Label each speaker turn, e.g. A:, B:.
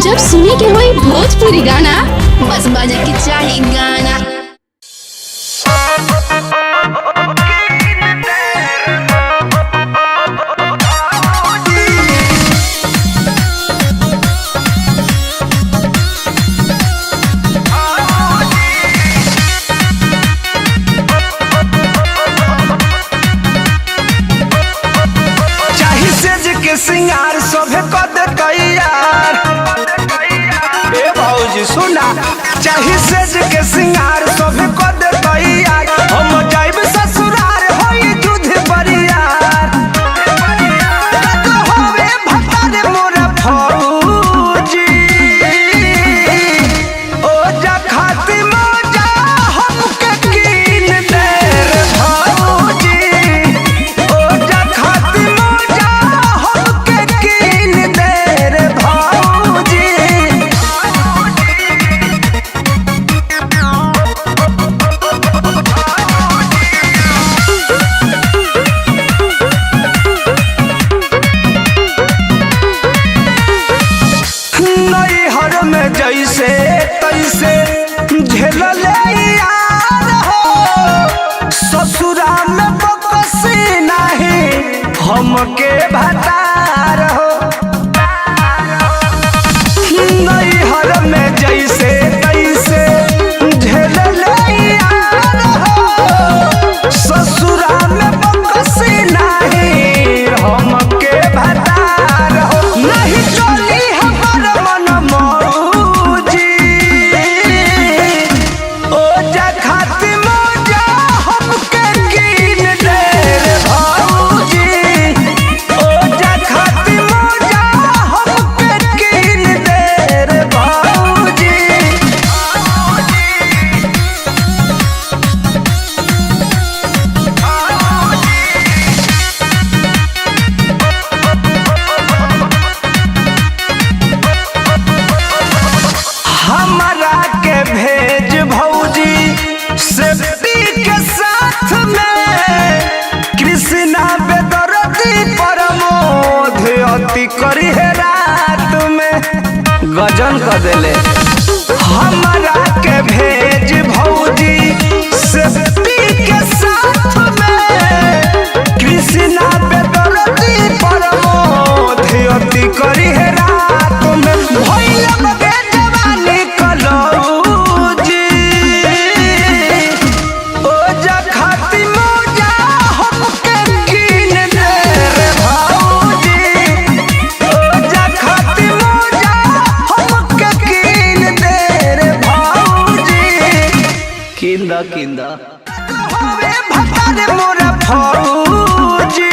A: जब सुने के होई भोजपुरी गाना, बस बजे के चाही गाना।
B: सिंगार सभे कद तैयार ए भौजी सुना चाही सेज के सिंगार सभे कद तैयार हम जाइब ससुरार होई दूध बरियार होवे भतार मोरा फौजी ओ जा खाती मजा हमके कीन दे रे भौजी ओ जा खाती जैसे तैसे झेल ले यार हो ससुरा में बकसी नहीं हमके भतार हो नैहर में जैसे तैसे झेल ले यार हो ससुरा में बकसी नहीं हमके भतार हो नहीं चली हमार मन भेज भौजी सेफ्टी के साथ में कृष्णा बेदर्दी प्रमोद अति करी है रात में गजन कर देले हमारा के भेज भौजी सेफ्टी के साथ में कृष्णा बेदर्दी प्रमोद अति करी है रात में भइल बे जवानी कलो किंदा किंदा होवे भतार मोरा फौजी।